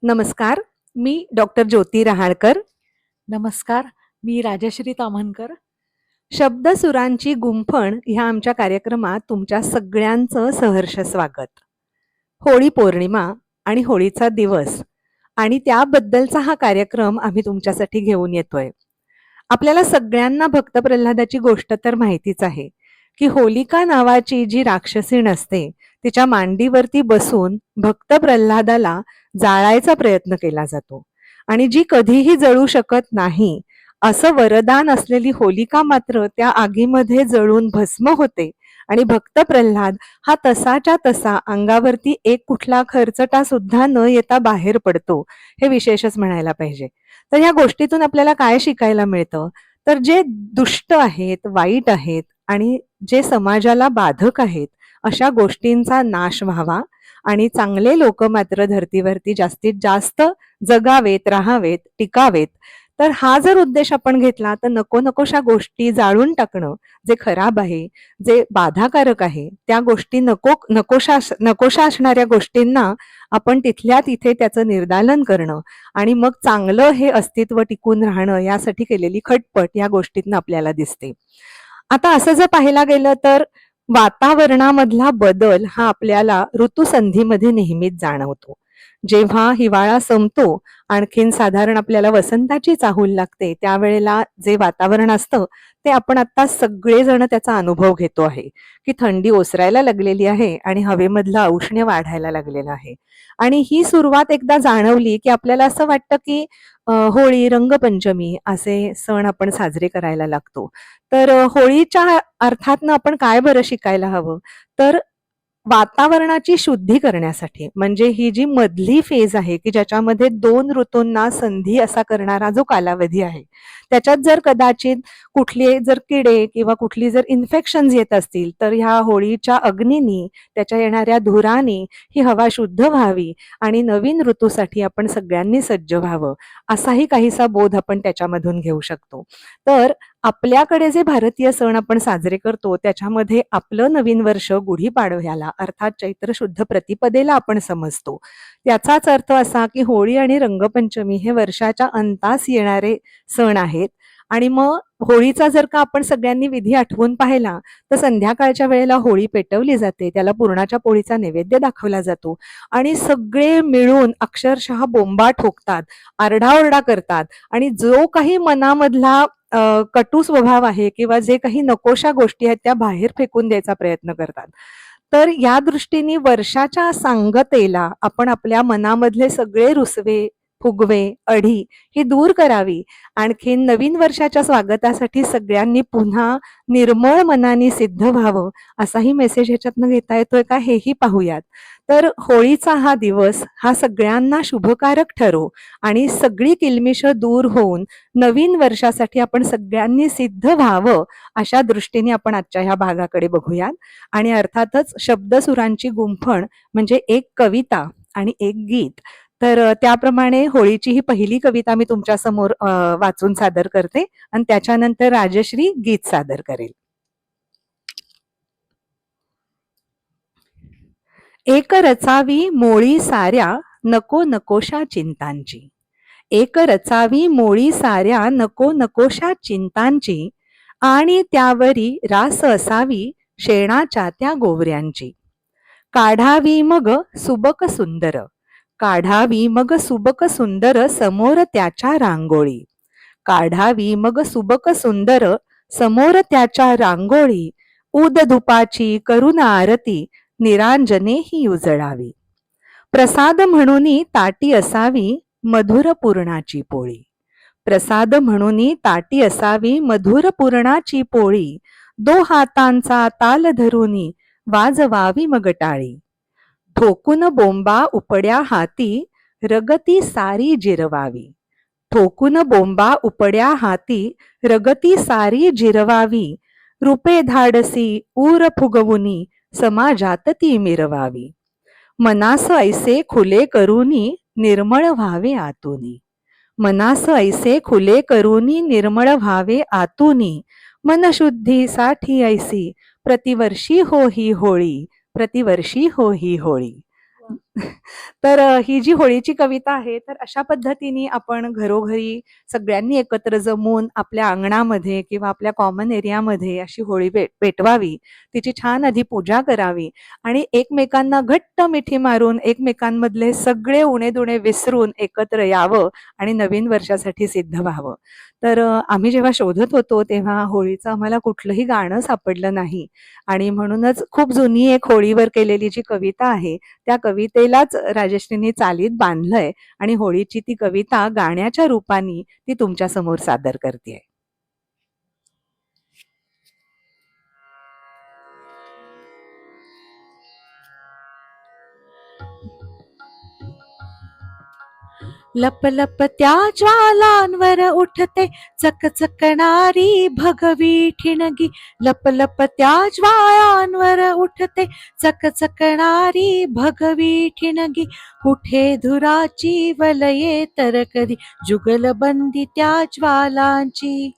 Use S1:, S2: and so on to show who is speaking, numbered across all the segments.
S1: नमस्कार. मी डॉक्टर ज्योती रहाळकर.
S2: नमस्कार, मी राजश्री ताम्हणकर.
S1: शब्दसुरांची गुंफण ह्या आमच्या कार्यक्रमात तुमच्या सगळ्यांचं सहर्ष स्वागत. होळी पौर्णिमा आणि होळीचा दिवस आणि त्याबद्दलचा हा कार्यक्रम आम्ही तुमच्यासाठी घेऊन येतोय. आपल्याला सगळ्यांना भक्त प्रल्हादाची गोष्ट तर माहितीच आहे की होलिका नावाची जी राक्षसीण असते तिच्या मांडीवरती बसून भक्त प्रल्हादाला जाळायचा प्रयत्न केला जातो आणि जी कधीही जळू शकत नाही असं वरदान असलेली होलिका मात्र त्या आगीमध्ये जळून भस्म होते आणि भक्त प्रल्हाद हा तसाच्या तसा अंगावरती एक कुठला खर्चटा सुद्धा न येता बाहेर पडतो. हे विशेषच म्हणायला पाहिजे. तर या गोष्टीतून आपल्याला काय शिकायला मिळतं, तर जे दुष्ट आहेत, वाईट आहेत आणि जे समाजाला बाधक आहेत अशा गोष्टींचा नाश व्हावा आणि चांगले लोक मात्र धर्तीवरती जास्तीत जास्त जगावेत, राहावेत, टिकावेत. तर हा जर उद्देश आपण घेतला तर नको नकोशा गोष्टी जाळून टाकणं, जे खराब आहे, जे बाधाकारक आहे, त्या गोष्टी नकोशा असणाऱ्या गोष्टींना आपण तिथल्या तिथे त्याचं निर्दालन करणं आणि मग चांगलं हे अस्तित्व टिकून राहणं यासाठी केलेली खटपट या गोष्टीतनं आपल्याला दिसते. आता असं जर पाहायला गेलं तर वातावरणामधला बदल हा आपल्याला ऋतुसंधीमध्ये नेहमीच जाणवतो. जेव्हा हिवाळा संपतो, आणखीन साधारण आपल्याला वसंताची चाहूल लागते, त्यावेळेला जे वातावरण असतं ते आपण आता सगळेजण त्याचा अनुभव घेतो आहे की थंडी ओसरायला लागलेली आहे आणि हवेमधलं औष्ण्य वाढायला लागलेलं आहे. आणि ही सुरुवात एकदा जाणवली की आपल्याला असं वाटतं की होळी, रंगपंचमी असे सण आपण साजरे करायला लागतो. तर होळीच्या अर्थातनं आपण काय बरं शिकायला हवं, तर वातावरणाची शुद्धी करण्यासाठी म्हणजे ही जी मधली फेज आहे की ज्याच्यामध्ये दोन ऋतूंना संधी असा करणारा जो कालावधी आहे, त्याच्यात जर कदाचित कुठले जर किडे किंवा कुठली जर इन्फेक्शन्स येत असतील तर ह्या होळीच्या अग्नीनी, त्याच्या येणाऱ्या धुरानी ही हवा शुद्ध व्हावी आणि नवीन ऋतूसाठी आपण सगळ्यांनी सज्ज व्हावं, असाही काहीसा बोध आपण त्याच्यामधून घेऊ शकतो. तर आपल्याकडे जे भारतीय सण आपण साजरे करतो त्याच्यामध्ये आपलं नवीन वर्ष गुढीपाडव्याला अर्थात चैत्र शुद्ध प्रतिपदेला आपण समजतो. त्याचाच अर्थ असा की होळी आणि रंगपंचमी हे वर्षाच्या अंतास येणारे सण आहेत. आणि मग होळीचा जर का आपण सगळ्यांनी विधी आठवून पाहिला तर संध्याकाळच्या वेळेला होळी पेटवली जाते, त्याला पुरणाच्या पोळीचा नैवेद्य दाखवला जातो आणि सगळे मिळून अक्षरशः बोंबा ठोकतात, आरडाओरडा करतात आणि जो काही मनामधला कटू स्वभाव आहे किंवा जे काही नकोशा गोष्टी आहेत त्या बाहेर फेकून द्यायचा प्रयत्न करतात. तर या दृष्टीने वर्षाच्या सांगतेला आपण आपल्या मनामधले सगळे रुसवे, फुगवे, अढी ही दूर करावी. आणखीन नवीन वर्षाच्या स्वागतासाठी सगळ्यांनी पुन्हा निर्मळ मनाने सिद्ध व्हावं, असाही मेसेज ह्याच्यातनं घेता येतोय का हेही पाहूयात. तर होळीचा हा दिवस हा सगळ्यांना शुभकारक ठरो आणि सगळी किलमिश दूर होऊन नवीन वर्षासाठी आपण सगळ्यांनी सिद्ध व्हावं, अशा दृष्टीने आपण आजच्या ह्या भागाकडे बघूयात. आणि अर्थातच शब्दसुरांची गुंफण म्हणजे एक कविता आणि एक गीत. तर त्याप्रमाणे होळीची ही पहिली कविता मी तुमच्या समोर वाचून सादर करते आणि त्याच्यानंतर राजश्री गीत सादर करेल. एक रचावी मोळी साऱ्या नको नकोशा चिंतांची, एक रचावी मोळी साऱ्या नको नकोशा चिंतांची आणि त्यावरी रास असावी शेणाच्या त्या गोवऱ्यांची. काढावी मग सुबक सुंदर, काढावी मग सुबक सुंदर समोर त्याच्या रांगोळी, काढावी मग सुबक सुंदर समोर त्याच्या रांगोळी. उद धुपाची करुण आरती निरांजने ही उजळावी. प्रसाद म्हणून ताटी असावी मधुर पूर्णाची पोळी, प्रसाद म्हणून ताटी असावी मधुर पूर्णाची पोळी. दो हातांचा ताल धरूनी वाजवावी मग टाळी. ठोकून बोंबा उपड्या हाती रगती सारी जिरवावी, ठोकून बोंबा उपड्या हाती रगती सारी जिरवावी. रूपे धाडसी ऊर फुगवुनी समाजात ती मिरवावी. मनास ऐसे खुले करूनी निर्मळ व्हावे आतुनी, मनास ऐसे खुले करूनी निर्मळ व्हावे आतुनी. मनशुद्धीसाठी ऐसी प्रतिवर्षी हो ही होळी, प्रतिवर्षी हो ही होळी. तर ही जी होळीची कविता आहे, तर अशा पद्धतीने आपण घरोघरी सगळ्यांनी एकत्र जमून आपल्या अंगणामध्ये किंवा आपल्या कॉमन एरियामध्ये अशी होळी पेटवावी, तिची छान आधी पूजा करावी आणि एकमेकांना घट्ट मिठी मारून एकमेकांमधले सगळे उणे-दुणे विसरून एकत्र यावं आणि नवीन वर्षासाठी सिद्ध व्हावं. तर आम्ही जेव्हा शोधत होतो, तेव्हा होळीचं आम्हाला कुठलंही गाणं सापडलं नाही आणि म्हणूनच खूप जुनी एक होळीवर केलेली जी कविता आहे, त्या कवितेलाच राजश्रींनी चालीत बांधलंय आणि होळीची ती कविता गाण्याच्या रूपाने ती तुमच्या समोर सादर करतेय. लप लप त्या ज्वालांवर उठते चकचकणारी भगवी ठिणगी. लप लप त्या ज्वालांवर उठते चकचकणारी भगवी ठिणगी. कुठे धुराची वलये तर कधी जुगलबंदी त्या ज्वालांची.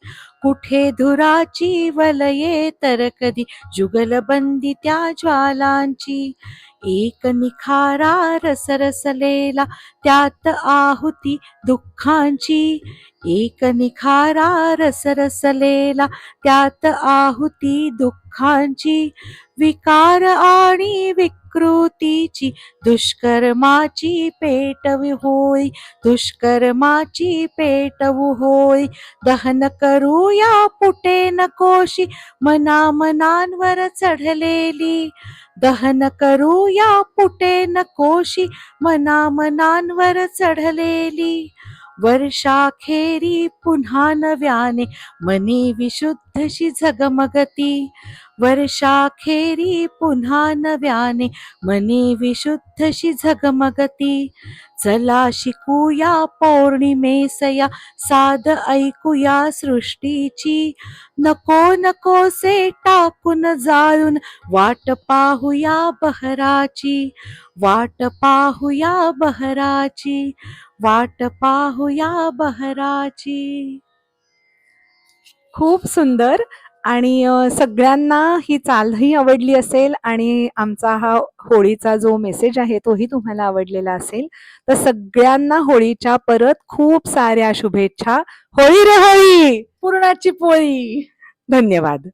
S1: कुठे धुराची वलये तर कधी जुगलबंदी त्या ज्वालांची. एक निखारा रसरसलेला त्यात आहुती दुःखांची. एक निखारा रसरसलेला त्यात आहुती दुःखांची. विकार आणि विकृतीची दुष्कर्माची पेटवी होय. दुष्कर्माची पेटवू होय. दहन करूया पुटे नकोशी मनामनांवर चढलेली. दहन करूया पुटे नकोशी मनामनांवर चढलेली. वर्षाखेरी पुन्हा नव्याने मनी विशुद्धशी झगमगती. वर्षाखेरी पुन्हा नव्याने मनी विशुद्धशी झगमगती. चला शिकूया पौर्णिमेसया साध ऐकूया सृष्टीची. नको नकोसे टाकून जाळून वाट पाहूया बहराची. वाट पाहूया बहराची. वाट पाहूया बहराची. खूप सुंदर आणि सगळ्यांना ही चालही आवडली असेल आणि आमचा हा होळीचा जो मेसेज आहे तोही तुम्हाला आवडलेला असेल. तर सगळ्यांना होळीच्या परत खूप साऱ्या शुभेच्छा. होळी रे होळी,
S2: पुरणाची पोळी.
S1: धन्यवाद.